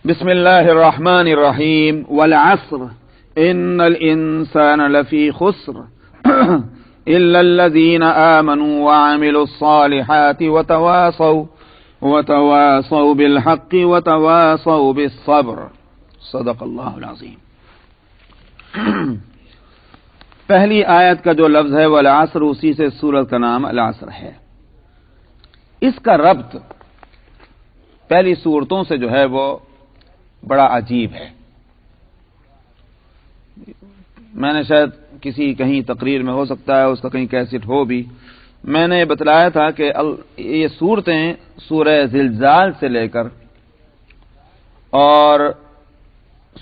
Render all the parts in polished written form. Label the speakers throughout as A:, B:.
A: بسم اللہ الرحمن الرحیم والعصر ان الانسان لفی خسر الا الذین آمنوا وعملوا الصالحات وتواصوا بالحق وتواصوا بالصبر صدق اللہ العظیم۔ پہلی آیت کا جو لفظ ہے والعصر، اسی سے سورت کا نام العصر ہے۔ اس کا ربط پہلی سورتوں سے جو ہے وہ بڑا عجیب ہے۔ میں نے شاید کسی کہیں تقریر میں ہو سکتا ہے اس کا کہیں کیسٹ ہو بھی، میں نے بتلایا تھا کہ یہ سورتیں سورہ زلزال سے لے کر اور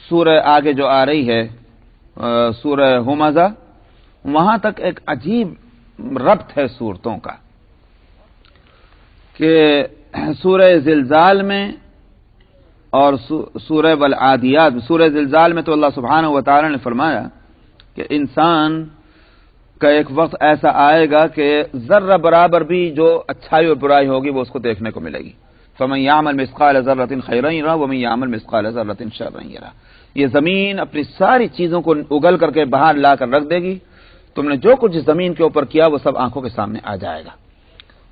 A: سورہ آگے جو آ رہی ہے سورہ ہمزہ، وہاں تک ایک عجیب ربط ہے صورتوں کا کہ سورہ زلزال میں اور سورہ والعادیات، سورہ زلزال میں تو اللہ سبحانہ و تعالی نے فرمایا کہ انسان کا ایک وقت ایسا آئے گا کہ ذرہ برابر بھی جو اچھائی اور برائی ہوگی وہ اس کو دیکھنے کو ملے گی۔ فَمَن يَعْمَلْ مِثْقَالَ ذَرَّةٍ خَيْرًا يَرَهُ وَمَن يَعْمَلْ مِثْقَالَ ذَرَّةٍ شَرًّا يَرَهُ۔ یہ زمین اپنی ساری چیزوں کو اگل کر کے باہر لا کر رکھ دے گی، تم نے جو کچھ زمین کے اوپر کیا وہ سب آنکھوں کے سامنے آ جائے گا۔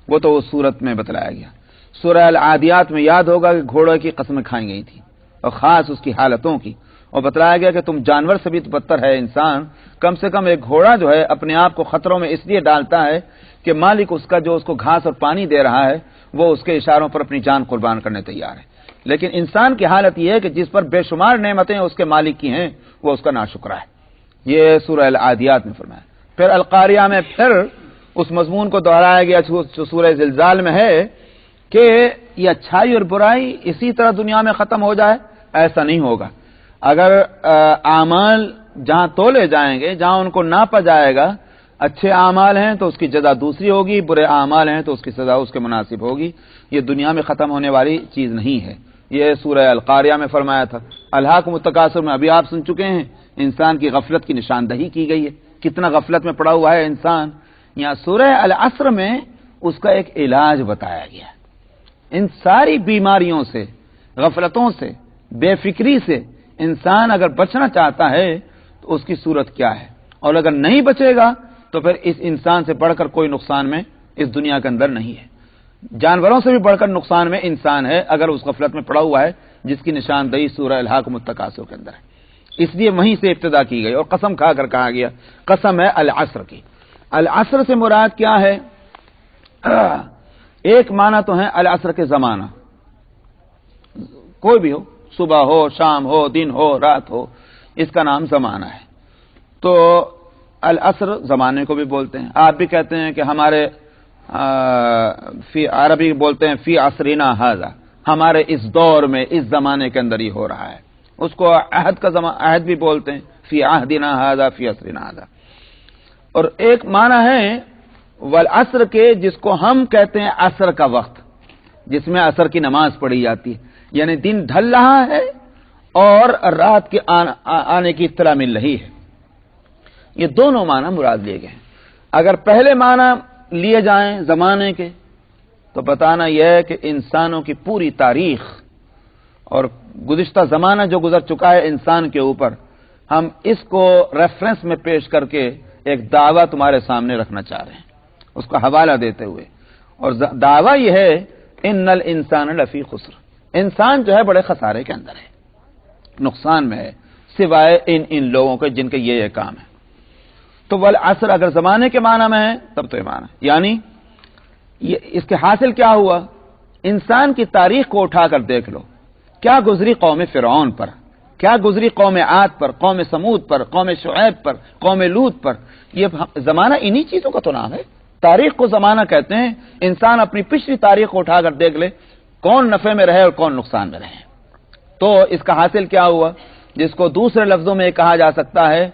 A: وہ تو اس صورت میں بتلایا گیا۔ سورہ العادیات میں یاد ہوگا کہ گھوڑے کی قسمیں کھائی گئی تھیں اور خاص اس کی حالتوں کی، اور بتلایا گیا کہ تم جانور سے بھی بدتر ہے انسان، کم سے کم ایک گھوڑا جو ہے اپنے آپ کو خطروں میں اس لیے ڈالتا ہے کہ مالک اس کا جو اس کو گھاس اور پانی دے رہا ہے وہ اس کے اشاروں پر اپنی جان قربان کرنے تیار ہے، لیکن انسان کی حالت یہ ہے کہ جس پر بے شمار نعمتیں اس کے مالک کی ہیں وہ اس کا ناشکرہ ہے۔ یہ سورہ العادیات میں فرمایا۔ پھر القاریہ میں پھر اس مضمون کو دہرایا گیا جو سورہ زلزال میں ہے کہ یہ اچھائی اور برائی اسی طرح دنیا میں ختم ہو جائے، ایسا نہیں ہوگا۔ اگر اعمال جہاں تولے جائیں گے، جہاں ان کو ناپا جائے گا، اچھے اعمال ہیں تو اس کی جزا دوسری ہوگی، برے اعمال ہیں تو اس کی سزا اس کے مناسب ہوگی۔ یہ دنیا میں ختم ہونے والی چیز نہیں ہے۔ یہ سورہ القاریہ میں فرمایا تھا۔ الہاکم التکاثر میں ابھی آپ سن چکے ہیں، انسان کی غفلت کی نشاندہی کی گئی ہے، کتنا غفلت میں پڑا ہوا ہے انسان۔ یہاں سورہ العصر میں اس کا ایک علاج بتایا گیا ہے۔ ان ساری بیماریوں سے، غفلتوں سے، بے فکری سے انسان اگر بچنا چاہتا ہے تو اس کی صورت کیا ہے، اور اگر نہیں بچے گا تو پھر اس انسان سے بڑھ کر کوئی نقصان میں اس دنیا کے اندر نہیں ہے۔ جانوروں سے بھی بڑھ کر نقصان میں انسان ہے اگر اس غفلت میں پڑا ہوا ہے جس کی نشاندہی سورہ الہاکم التکاثر کے اندر ہے۔ اس لیے وہیں سے ابتدا کی گئی اور قسم کھا کر کہا گیا، قسم ہے العصر کی۔ العصر سے مراد کیا ہے؟ ایک معنی تو ہے العصر کے زمانہ، کوئی بھی ہو، صبح ہو، شام ہو، دن ہو، رات ہو، اس کا نام زمانہ ہے۔ تو العصر زمانے کو بھی بولتے ہیں۔ آپ بھی کہتے ہیں کہ ہمارے فی عربی بولتے ہیں فی عصرنا ھذا، ہمارے اس دور میں، اس زمانے کے اندر ہی ہو رہا ہے۔ اس کو عہد کا عہد بھی بولتے ہیں، فی عہدنا ھذا فی عصرنا ھذا۔ اور ایک معنی ہے والعصر کے جس کو ہم کہتے ہیں عصر کا وقت، جس میں عصر کی نماز پڑھی جاتی ہے، یعنی دن ڈھل رہا ہے اور رات کے آنے کی اطلاع مل رہی ہے۔ یہ دونوں معنی مراد لیے گئے ہیں۔ اگر پہلے معنی لیے جائیں زمانے کے تو بتانا یہ ہے کہ انسانوں کی پوری تاریخ اور گزشتہ زمانہ جو گزر چکا ہے انسان کے اوپر، ہم اس کو ریفرنس میں پیش کر کے ایک دعویٰ تمہارے سامنے رکھنا چاہ رہے ہیں، اس کا حوالہ دیتے ہوئے، اور دعویٰ یہ ہے ان الانسان لفی خسر، انسان جو ہے بڑے خسارے کے اندر ہے، نقصان میں ہے، سوائے ان لوگوں کے جن کے یہ کام ہے۔ تو والعصر اگر زمانے کے معنی میں ہے تب تو یہ معنی ہے، یعنی اس کے حاصل کیا ہوا؟ انسان کی تاریخ کو اٹھا کر دیکھ لو، کیا گزری قوم فرعون پر، کیا گزری قوم عاد پر، قوم سمود پر، قوم شعیب پر، قوم لوط پر۔ یہ زمانہ انہی چیزوں کا تو نام ہے، تاریخ کو زمانہ کہتے ہیں۔ انسان اپنی پچھلی تاریخ کو اٹھا کر دیکھ لے، کون نفع میں رہے اور کون نقصان میں رہے۔ تو اس کا حاصل کیا ہوا؟ جس کو دوسرے لفظوں میں کہا جا سکتا ہے،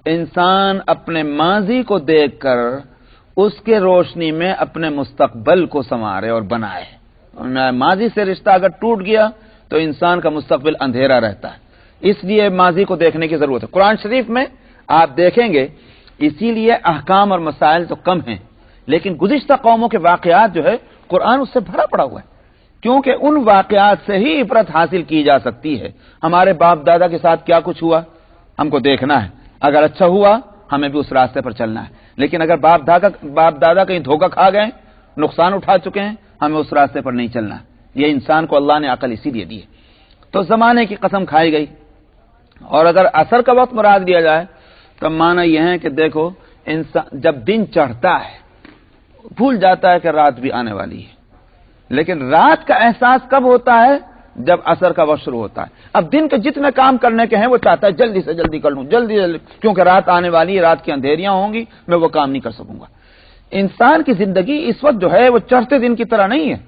A: انسان اپنے ماضی کو دیکھ کر اس کے روشنی میں اپنے مستقبل کو سنوارے اور بنائے۔ ماضی سے رشتہ اگر ٹوٹ گیا تو انسان کا مستقبل اندھیرا رہتا ہے، اس لیے ماضی کو دیکھنے کی ضرورت ہے۔ قرآن شریف میں آپ دیکھیں گے اسی لیے احکام اور مسائل تو کم ہیں، لیکن گزشتہ قوموں کے واقعات جو ہے قرآن اس سے بھرا پڑا ہوا ہے۔ کیونکہ ان واقعات سے ہی عبرت حاصل کی جا سکتی ہے. ہمارے باپ دادا کے ساتھ کیا کچھ ہوا ہم کو دیکھنا ہے، اگر اچھا ہوا ہمیں بھی اس راستے پر چلنا ہے، لیکن اگر باپ دادا کہیں دھوکہ کھا گئے، نقصان اٹھا چکے ہیں، ہمیں اس راستے پر نہیں چلنا. یہ انسان کو اللہ نے عقل اسی لیے دی ہے. تو زمانے کی قسم کھائی گئی. اور اگر عصر کا وقت مراد لیا جائے تو معنی یہ ہے کہ دیکھو انسان جب دن چڑھتا ہے بھول جاتا ہے کہ رات بھی آنے والی ہے، لیکن رات کا احساس کب ہوتا ہے؟ جب عصر کا وقت شروع ہوتا ہے. اب دن کے جتنے کام کرنے کے ہیں وہ چاہتا ہے جلدی سے جلدی کر لوں، جلدی کیونکہ رات آنے والی ہے، رات کی اندھیریاں ہوں گی، میں وہ کام نہیں کر سکوں گا. انسان کی زندگی اس وقت جو ہے وہ چڑھتے دن کی طرح نہیں ہے،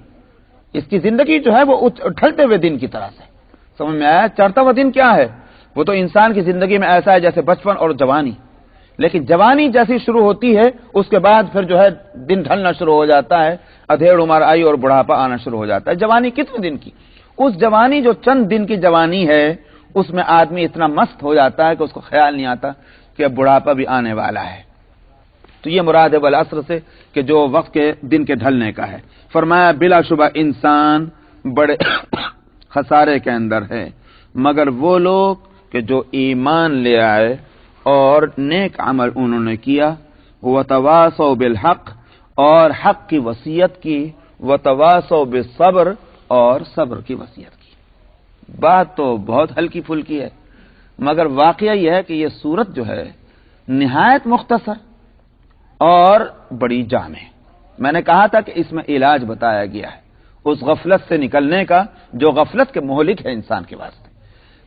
A: اس کی زندگی جو ہے وہ ڈھلتے ہوئے دن کی طرح سے. سمجھ میں آیا؟ چڑھتا ہوا دن کیا ہے؟ وہ تو انسان کی زندگی میں ایسا ہے جیسے بچپن اور جوانی. لیکن جوانی جیسی شروع ہوتی ہے اس کے بعد پھر جو ہے دن ڈھلنا شروع ہو جاتا ہے، ادھیڑ عمر آئی اور بڑھاپا آنا شروع ہو جاتا ہے. جوانی کتنے دن کی؟ اس جوانی جو چند دن کی جوانی ہے اس میں آدمی اتنا مست ہو جاتا ہے کہ اس کو خیال نہیں آتا کہ اب بڑھاپا بھی آنے والا ہے. تو یہ مراد ہے والعصر سے کہ جو وقت کے دن کے ڈھلنے کا ہے. فرمایا بلا شبہ انسان بڑے خسارے کے اندر ہے مگر وہ لوگ کہ جو ایمان لے آئے اور نیک عمل انہوں نے کیا، وتواصوا بالحق اور حق کی وصیت کی، وتواصوا بالصبر اور صبر کی وصیت کی. بات تو بہت ہلکی پھلکی ہے مگر واقعہ یہ ہے کہ یہ سورت جو ہے نہایت مختصر اور بڑی جامع. میں نے کہا تھا کہ اس میں علاج بتایا گیا ہے اس غفلت سے نکلنے کا جو غفلت کے مہلک ہے انسان کے واسطے.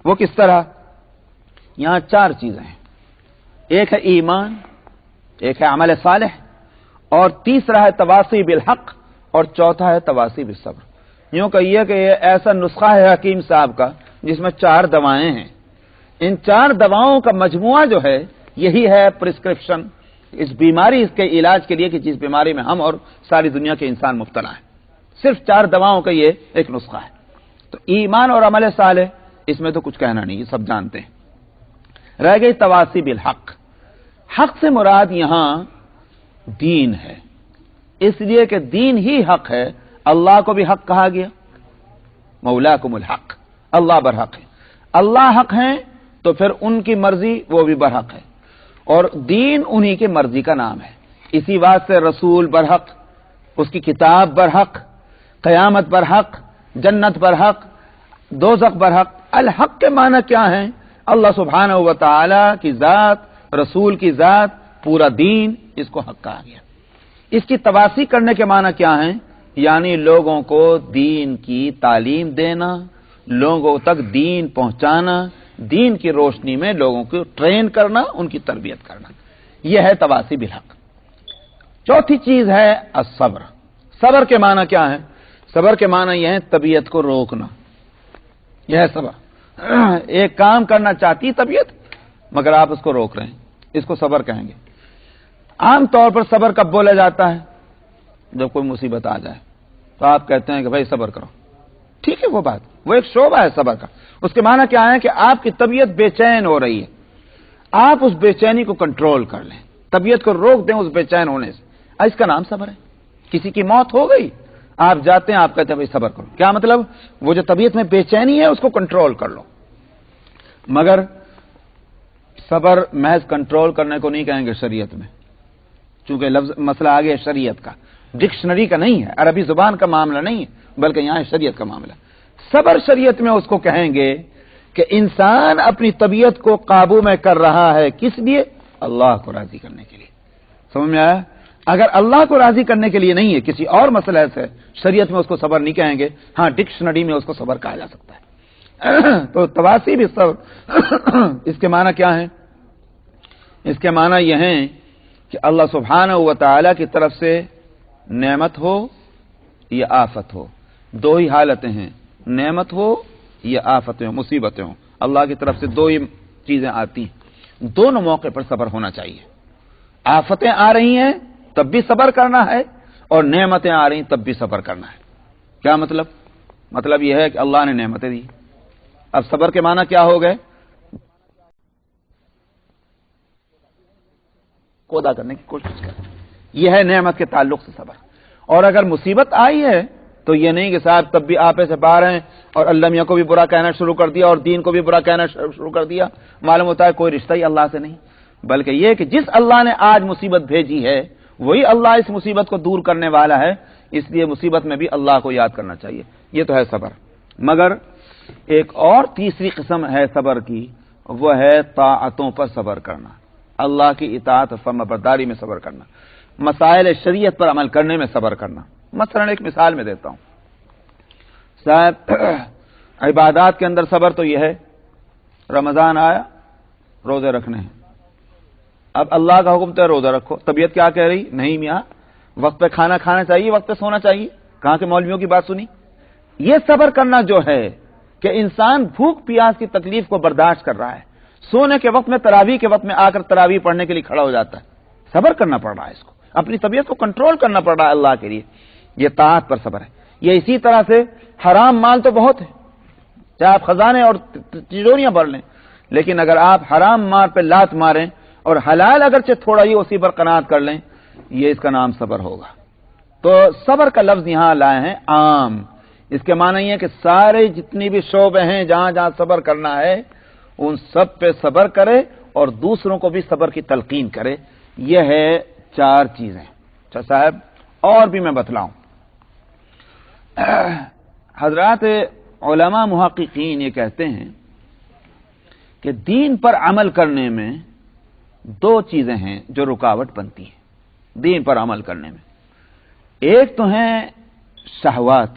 A: وہ کس طرح؟ یہاں 4 چیزیں ہیں. ایک ہے ایمان، ایک ہے عمل صالح، اور تیسرا ہے تواصی بالحق، اور چوتھا ہے تواصی بالصبر. یوں کہیے کہ یہ ایسا نسخہ ہے حکیم صاحب کا جس میں 4 دوائیں ہیں. ان 4 دواؤں کا مجموعہ جو ہے یہی ہے پرسکرپشن اس بیماری، اس کے علاج کے لیے کہ جس بیماری میں ہم اور ساری دنیا کے انسان مبتلا ہیں. صرف 4 دواؤں کا یہ ایک نسخہ ہے. تو ایمان اور عمل صالح اس میں تو کچھ کہنا نہیں، سب جانتے ہیں. رہ گئی تواصی بالحق. حق سے مراد یہاں دین ہے، اس لیے کہ دین ہی حق ہے. اللہ کو بھی حق کہا گیا، مولاکم الحق، اللہ برحق ہے. اللہ حق ہیں تو پھر ان کی مرضی وہ بھی برحق ہے، اور دین انہی کی مرضی کا نام ہے. اسی واسطے رسول برحق، اس کی کتاب برحق، قیامت برحق، جنت برحق، دوزخ برحق. الحق کے معنی کیا ہیں؟ اللہ سبحانہ و تعالی کی ذات، رسول کی ذات، پورا دین، اس کو حق کہا گیا. اس کی تواصی کرنے کے معنی کیا ہیں؟ یعنی لوگوں کو دین کی تعلیم دینا، لوگوں تک دین پہنچانا، دین کی روشنی میں لوگوں کو ٹرین کرنا، ان کی تربیت کرنا. یہ ہے تواصی بالحق. چوتھی چیز ہے الصبر. صبر کے معنی کیا ہے؟ صبر کے معنی یہ ہے طبیعت کو روکنا. یہ ہے صبر. ایک کام کرنا چاہتی طبیعت مگر آپ اس کو روک رہے ہیں، اس کو صبر کہیں گے. عام طور پر صبر کب بولا جاتا ہے؟ جب کوئی مصیبت آ جائے تو آپ کہتے ہیں کہ بھائی صبر کرو. ٹھیک ہے، وہ بات، وہ ایک شعبہ ہے صبر کا. اس کے معنی کیا ہے کہ آپ کی طبیعت بے چین ہو رہی ہے، آپ اس بے چینی کو کنٹرول کر لیں، طبیعت کو روک دیں اس بے چین ہونے سے. اس کا نام صبر ہے. کسی کی موت ہو گئی، آپ جاتے ہیں، آپ کہتے ہیں بھائی صبر کرو. کیا مطلب؟ وہ جو طبیعت میں بے چینی ہے اس کو کنٹرول کر لو. مگر صبر محض کنٹرول کرنے کو نہیں کہیں گے شریعت میں، چونکہ لفظ مسئلہ آ گیا شریعت کا، ڈکشنری کا نہیں ہے، عربی زبان کا معاملہ نہیں ہے، بلکہ یہاں شریعت کا معاملہ. صبر شریعت میں اس کو کہیں گے کہ انسان اپنی طبیعت کو قابو میں کر رہا ہے. کس لیے؟ اللہ کو راضی کرنے کے لیے. سمجھ میں آیا؟ اگر اللہ کو راضی کرنے کے لیے نہیں ہے، کسی اور مسئلہ سے، شریعت میں اس کو صبر نہیں کہیں گے. ہاں ڈکشنری میں اس کو صبر کہا جا سکتا ہے. تو تواصی بھی صبر. اس کے معنی کیا ہے؟ اس کے معنی یہ ہیں کہ اللہ سبحانہ و تعالی کی طرف سے نعمت ہو یا آفت ہو، 2 ہی حالتیں ہیں، نعمت ہو یا آفتیں ہوں، مصیبتیں ہوں. اللہ کی طرف سے 2 ہی چیزیں آتی ہیں. دونوں موقع پر صبر ہونا چاہیے. آفتیں آ رہی ہیں تب بھی صبر کرنا ہے، اور نعمتیں آ رہی ہیں تب بھی صبر کرنا ہے. کیا مطلب؟ مطلب یہ ہے کہ اللہ نے نعمتیں دی. اب صبر کے معنی کیا ہو گئے؟ کو ادا کرنے کی کوشش کریں. یہ ہے نعمت کے تعلق سے صبر. اور اگر مصیبت آئی ہے تو تو یہ نہیں کہ صاحب تب بھی آپے سے باہر ہیں اور اللہ میاں کو بھی برا کہنا شروع کر دیا اور دین کو بھی برا کہنا شروع کر دیا، معلوم ہوتا ہے کوئی رشتہ ہی اللہ سے نہیں، بلکہ یہ کہ جس اللہ نے آج مصیبت بھیجی ہے وہی اللہ اس مصیبت کو دور کرنے والا ہے، اس لیے مصیبت میں بھی اللہ کو یاد کرنا چاہیے۔ یہ تو ہے صبر۔ مگر ایک اور تیسری قسم ہے صبر کی، وہ ہے طاعتوں پر صبر کرنا، اللہ کی اطاعت اور فرمانبرداری میں صبر کرنا، مسائل شریعت پر عمل کرنے میں صبر کرنا۔ مثلا ایک مثال میں دیتا ہوں، صاحب عبادات کے اندر صبر تو یہ ہے، رمضان آیا روزے رکھنے ہیں، اب اللہ کا حکم تو ہے روزہ رکھو، طبیعت کیا کہہ رہی؟ نہیں میاں وقت پہ کھانا کھانا چاہیے، وقت پہ سونا چاہیے، کہاں کے مولویوں کی بات سنی؟ یہ صبر کرنا جو ہے کہ انسان بھوک پیاس کی تکلیف کو برداشت کر رہا ہے، سونے کے وقت میں تراویح کے وقت میں آ کر تراویح پڑھنے کے لیے کھڑا ہو جاتا ہے، صبر کرنا پڑ رہا ہے، اس کو اپنی طبیعت کو کنٹرول کرنا پڑ رہا ہے اللہ کے لیے، یہ طاعت پر صبر ہے۔ یہ اسی طرح سے حرام مال تو بہت ہے، چاہے آپ خزانے اور تجوریاں بھر لیں، لیکن اگر آپ حرام مال پہ لات ماریں اور حلال اگرچہ تھوڑا ہی اسی پر قناعت کر لیں، یہ اس کا نام صبر ہوگا۔ تو صبر کا لفظ یہاں لائے ہیں عام، اس کے معنی یہ ہے کہ سارے جتنی بھی شعبے ہیں جہاں جہاں صبر کرنا ہے ان سب پہ صبر کرے اور دوسروں کو بھی صبر کی تلقین کرے۔ یہ ہے 4 چیزیں۔ اچھا صاحب اور بھی میں بتلاؤں، حضرات علماء محققین یہ کہتے ہیں کہ دین پر عمل کرنے میں 2 چیزیں ہیں جو رکاوٹ بنتی ہیں دین پر عمل کرنے میں۔ ایک تو ہیں شہوات،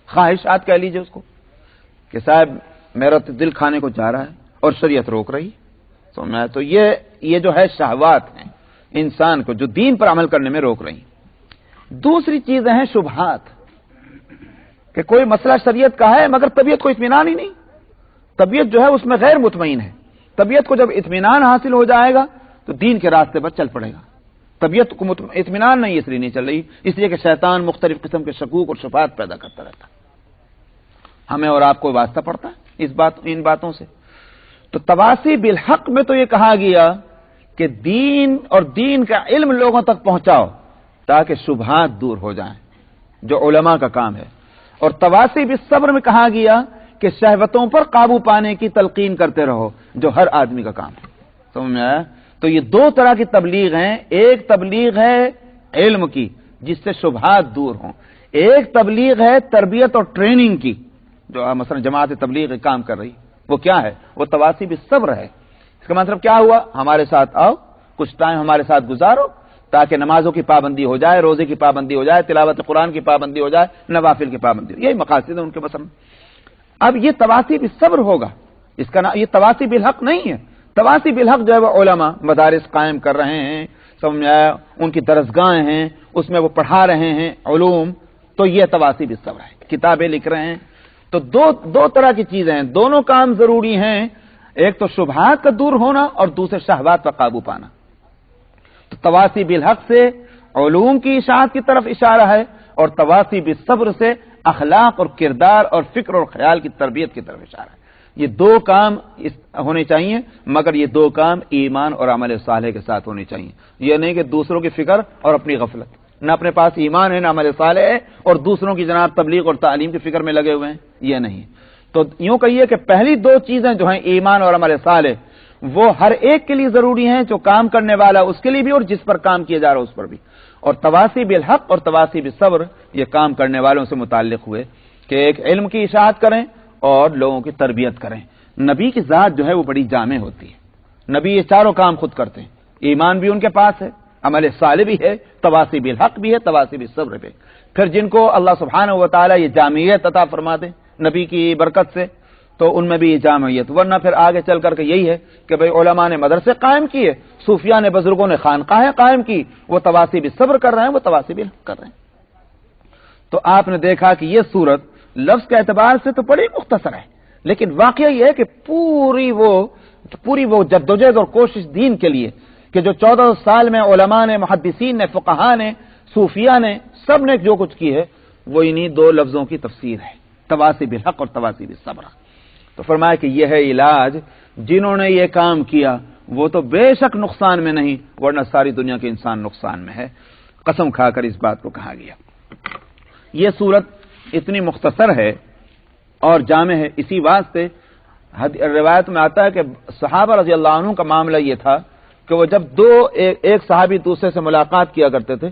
A: خواہشات کہہ لیجئے اس کو، کہ صاحب میرا تو دل کھانے کو چاہ رہا ہے اور شریعت روک رہی، تو یہ جو ہے شہوات ہیں انسان کو جو دین پر عمل کرنے میں روک رہی۔ دوسری چیزیں ہیں شبہات، کہ کوئی مسئلہ شریعت کا ہے مگر طبیعت کو اطمینان ہی نہیں، طبیعت جو ہے اس میں غیر مطمئن ہے، طبیعت کو جب اطمینان حاصل ہو جائے گا تو دین کے راستے پر چل پڑے گا۔ طبیعت کو اطمینان نہیں اس لیے نہیں چل رہی، اس لیے کہ شیطان مختلف قسم کے شکوک اور شبہات پیدا کرتا رہتا ہے۔ ہمیں اور آپ کو واسطہ پڑتا ہے ان باتوں سے۔ تو تواصی بالحق میں تو یہ کہا گیا کہ دین اور دین کا علم لوگوں تک پہنچاؤ تاکہ شبہات دور ہو جائیں، جو علماء کا کام ہے۔ اور تواصی بالصبر میں کہا گیا کہ شہوتوں پر قابو پانے کی تلقین کرتے رہو، جو ہر آدمی کا کام ہے۔ سمجھ میں آیا؟ تو یہ 2 طرح کی تبلیغ ہیں، ایک تبلیغ ہے علم کی جس سے شبہات دور ہوں، ایک تبلیغ ہے تربیت اور ٹریننگ کی، جو مثلا جماعت تبلیغ کام کر رہی، وہ کیا ہے؟ وہ تواصی بالصبر ہے۔ اس کا مطلب کیا ہوا؟ ہمارے ساتھ آؤ، کچھ ٹائم ہمارے ساتھ گزارو تاکہ نمازوں کی پابندی ہو جائے، روزے کی پابندی ہو جائے، تلاوت قرآن کی پابندی ہو جائے، نوافل کی پابندی ہو، یہی مقاصد ہیں ان کے مثلا۔ اب یہ تواصی بالصبر ہوگا، اس کا یہ تواصی بالحق نہیں ہے۔ تواصی بالحق جو ہے وہ علماء مدارس قائم کر رہے ہیں، سمجھ میں آیا؟ ان کی درسگاہیں ہیں، اس میں وہ پڑھا رہے ہیں علوم، تو یہ تواصی بالصبر ہے، کتابیں لکھ رہے ہیں۔ تو دو طرح کی چیزیں ہیں، دونوں کام ضروری ہیں، ایک تو شبہات کا دور ہونا اور دوسرے شہوات پر قابو پانا۔ تو تواصی بالحق سے علوم کی اشاعت کی طرف اشارہ ہے اور تواصی بالصبر سے اخلاق اور کردار اور فکر اور خیال کی تربیت کی طرف اشارہ ہے۔ یہ 2 کام ہونے چاہیے، مگر یہ 2 کام ایمان اور عمل صالح کے ساتھ ہونے چاہیے۔ یہ نہیں کہ دوسروں کی فکر اور اپنی غفلت، نہ اپنے پاس ایمان ہے نہ عمل صالح ہے اور دوسروں کی جناب تبلیغ اور تعلیم کی فکر میں لگے ہوئے ہیں، یہ نہیں۔ تو یوں کہیے کہ پہلی 2 چیزیں جو ہیں ایمان اور عمل صالح، وہ ہر ایک کے لیے ضروری ہیں، جو کام کرنے والا اس کے لیے بھی اور جس پر کام کیا جا رہا ہے اس پر بھی۔ اور تواصی بالحق اور تواصی بالصبر یہ کام کرنے والوں سے متعلق ہوئے کہ ایک علم کی اشاعت کریں اور لوگوں کی تربیت کریں۔ نبی کی ذات جو ہے وہ بڑی جامع ہوتی ہے، نبی یہ 4 کام خود کرتے ہیں، ایمان بھی ان کے پاس ہے، عمل صالح بھی ہے، تواصی بالحق بھی ہے، تواصی بالصبر بھی۔ پھر جن کو اللہ سبحانہ و تعالی یہ جامعیت عطا فرما دے نبی کی برکت سے، تو ان میں بھی یہ جامعیت، ورنہ پھر آگے چل کر کے یہی ہے کہ بھئی علماء نے مدرسے قائم کیے، صوفیاء نے بزرگوں نے خانقاہیں قائم کی، وہ تواصی بالصبر کر رہے ہیں، وہ تواصی بالحق کر رہے ہیں۔ تو آپ نے دیکھا کہ یہ صورت لفظ کے اعتبار سے تو بڑی مختصر ہے، لیکن واقعہ یہ ہے کہ پوری وہ جدوجہد اور کوشش دین کے لیے کہ جو 14 سال میں علماء نے، محدثین نے، فقہاء نے، صوفیاء نے، سب نے جو کچھ کی ہے وہ انہی 2 لفظوں کی تفسیر ہے، تواصی بالحق اور تواصی بالصبر۔ تو فرمایا کہ یہ ہے علاج، جنہوں نے یہ کام کیا وہ تو بے شک نقصان میں نہیں، ورنہ ساری دنیا کے انسان نقصان میں ہے، قسم کھا کر اس بات کو کہا گیا۔ یہ صورت اتنی مختصر ہے اور جامع ہے، اسی واسطے روایت میں آتا ہے کہ صحابہ رضی اللہ عنہ کا معاملہ یہ تھا کہ وہ جب ایک صحابی دوسرے سے ملاقات کیا کرتے تھے،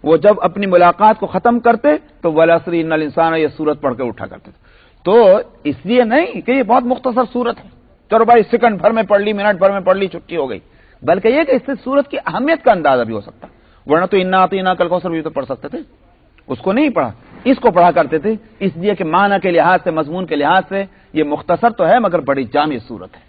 A: وہ جب اپنی ملاقات کو ختم کرتے تو والعصر ان الانسان یہ صورت پڑھ کے اٹھا کرتے تھے. تو اس لیے نہیں کہ یہ بہت مختصر صورت ہے، چلو بھائی سیکنڈ بھر میں پڑھ لی، منٹ بھر میں پڑھ لی، چھٹی ہو گئی، بلکہ یہ کہ اس سے صورت کی اہمیت کا اندازہ بھی ہو سکتا، ورنہ تو انا اعطیناک الکوثر بھی تو پڑھ سکتے تھے، اس کو نہیں پڑھا، اس کو پڑھا کرتے تھے، اس لیے کہ معنی کے لحاظ سے، مضمون کے لحاظ سے یہ مختصر تو ہے مگر بڑی جامع صورت ہے.